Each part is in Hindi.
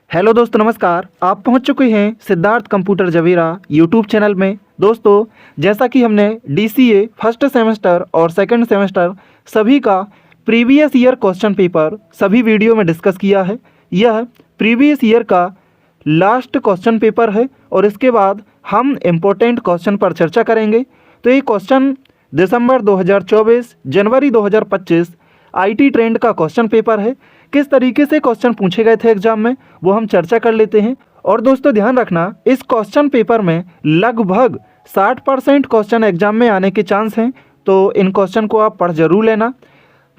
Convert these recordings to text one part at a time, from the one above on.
हेलो दोस्तों, नमस्कार। आप पहुंच चुके हैं सिद्धार्थ कंप्यूटर जवेरा यूट्यूब चैनल में। दोस्तों, जैसा कि हमने डीसीए फर्स्ट सेमेस्टर और सेकंड सेमेस्टर सभी का प्रीवियस ईयर क्वेश्चन पेपर सभी वीडियो में डिस्कस किया है। यह प्रीवियस ईयर का लास्ट क्वेश्चन पेपर है और इसके बाद हम इम्पोर्टेंट क्वेश्चन पर चर्चा करेंगे। तो ये question December 2024 January 2025 IT trend का क्वेश्चन पेपर है। किस तरीके से क्वेश्चन पूछे गए थे एग्जाम में वो हम चर्चा कर लेते हैं। और दोस्तों ध्यान रखना, इस क्वेश्चन पेपर में लगभग 60% क्वेश्चन एग्जाम में आने के चांस हैं, तो इन क्वेश्चन को आप पढ़ जरूर लेना।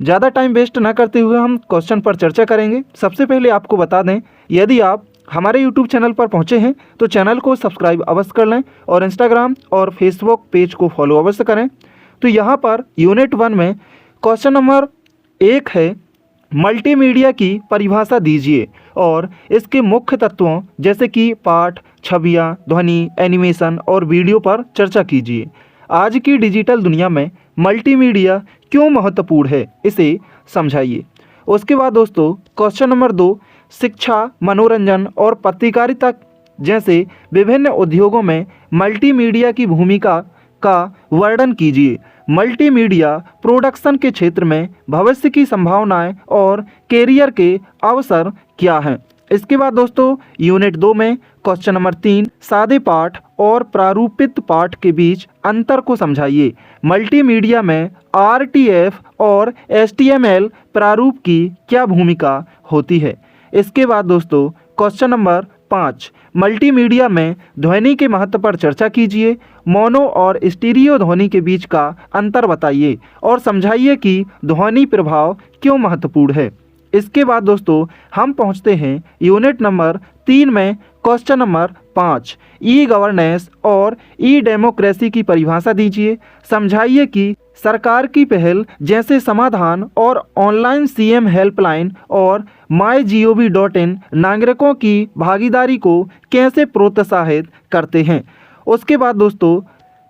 ज़्यादा टाइम वेस्ट ना करते हुए हम क्वेश्चन पर चर्चा करेंगे। सबसे पहले आपको बता दें, यदि आप हमारे यूट्यूब चैनल पर पहुंचे हैं तो चैनल को सब्सक्राइब अवश्य कर लें और इंस्टाग्राम और फेसबुक पेज को फॉलो अवश्य करें। तो यहाँ पर यूनिट 1 में क्वेश्चन नंबर 1 है, मल्टीमीडिया की परिभाषा दीजिए और इसके मुख्य तत्वों जैसे कि पाठ, छवियाँ, ध्वनि, एनिमेशन और वीडियो पर चर्चा कीजिए। आज की डिजिटल दुनिया में मल्टीमीडिया क्यों महत्वपूर्ण है, इसे समझाइए। उसके बाद दोस्तों क्वेश्चन नंबर 2, शिक्षा, मनोरंजन और पत्रकारिता जैसे विभिन्न उद्योगों में मल्टीमीडिया की भूमिका का वर्णन कीजिए। मल्टीमीडिया प्रोडक्शन के क्षेत्र में भविष्य की संभावनाएं और कैरियर के अवसर क्या हैं। इसके बाद दोस्तों यूनिट 2 में क्वेश्चन नंबर 3, सादे पाठ और प्रारूपित पाठ के बीच अंतर को समझाइए। मल्टीमीडिया में आरटीएफ और एचटीएमएल प्रारूप की क्या भूमिका होती है। इसके बाद दोस्तों क्वेश्चन नंबर 5, मल्टीमीडिया में ध्वनि के महत्व पर चर्चा कीजिए। मोनो और स्टीरियो ध्वनि के बीच का अंतर बताइए और समझाइए कि ध्वनि प्रभाव क्यों महत्वपूर्ण है। इसके बाद दोस्तों हम पहुंचते हैं यूनिट नंबर 3 में क्वेश्चन नंबर 5, ई गवर्नेंस और ई डेमोक्रेसी की परिभाषा दीजिए। समझाइए कि सरकार की पहल जैसे समाधान और ऑनलाइन सीएम हेल्पलाइन और MyGov.in नागरिकों की भागीदारी को कैसे प्रोत्साहित करते हैं। उसके बाद दोस्तों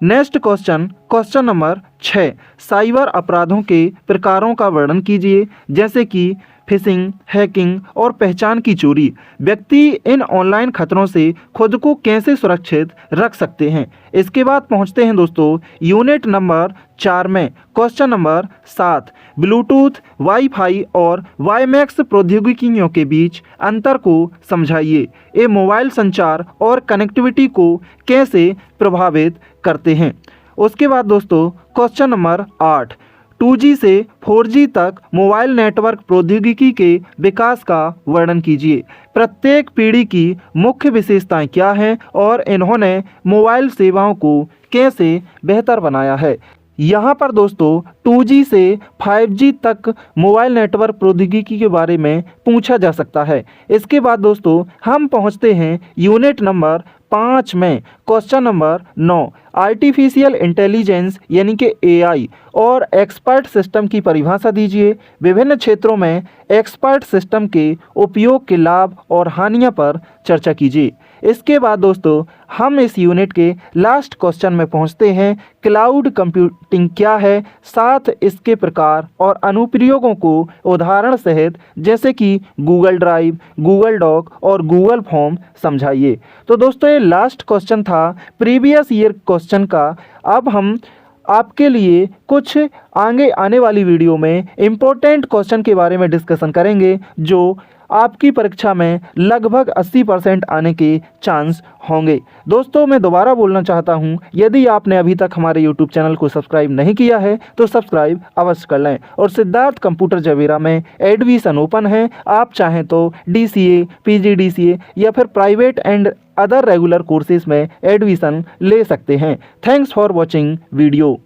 नेक्स्ट क्वेश्चन नंबर 6, साइबर अपराधों के प्रकारों का वर्णन कीजिए जैसे कि फिशिंग, हैकिंग और पहचान की चोरी। व्यक्ति इन ऑनलाइन खतरों से खुद को कैसे सुरक्षित रख सकते हैं। इसके बाद पहुंचते हैं दोस्तों यूनिट नंबर 4 में क्वेश्चन नंबर 7, ब्लूटूथ, वाईफाई और वाईमैक्स प्रौद्योगिकियों के बीच अंतर को समझाइए। ये मोबाइल संचार और कनेक्टिविटी को कैसे प्रभावित करते हैं। उसके बाद दोस्तों क्वेश्चन नंबर 8, 2G से 4G तक मोबाइल नेटवर्क प्रौद्योगिकी के विकास का वर्णन कीजिए। प्रत्येक पीढ़ी की मुख्य विशेषताएं क्या हैं और इन्होंने मोबाइल सेवाओं को कैसे बेहतर बनाया है। यहाँ पर दोस्तों 2G से 5G तक मोबाइल नेटवर्क प्रौद्योगिकी के बारे में पूछा जा सकता है। इसके बाद दोस्तों हम पहुँचते हैं यूनिट नंबर 5 में क्वेश्चन नंबर 9, आर्टिफिशियल इंटेलिजेंस यानी कि AI और एक्सपर्ट सिस्टम की परिभाषा दीजिए। विभिन्न क्षेत्रों में एक्सपर्ट सिस्टम के उपयोग के लाभ और हानियों पर चर्चा कीजिए। इसके बाद दोस्तों हम इस यूनिट के लास्ट क्वेश्चन में पहुंचते हैं, क्लाउड कंप्यूटिंग क्या है, साथ इसके प्रकार और अनुप्रयोगों को उदाहरण सहित जैसे कि गूगल ड्राइव, गूगल डॉक और गूगल फॉर्म समझाइए। तो दोस्तों ये लास्ट क्वेश्चन था प्रीवियस ईयर क्वेश्चन का। अब हम आपके लिए कुछ आगे आने वाली वीडियो में इम्पोर्टेंट क्वेश्चन के बारे में डिस्कशन करेंगे जो आपकी परीक्षा में लगभग 80% आने के चांस होंगे। दोस्तों मैं दोबारा बोलना चाहता हूं, यदि आपने अभी तक हमारे YouTube चैनल को सब्सक्राइब नहीं किया है तो सब्सक्राइब अवश्य कर लें। और सिद्धार्थ कंप्यूटर जवेरा में एडमिशन ओपन है। आप चाहें तो DCA, PGDCA या फिर private and other regular courses में एडमिशन ले सकते हैं। Thanks for watching video.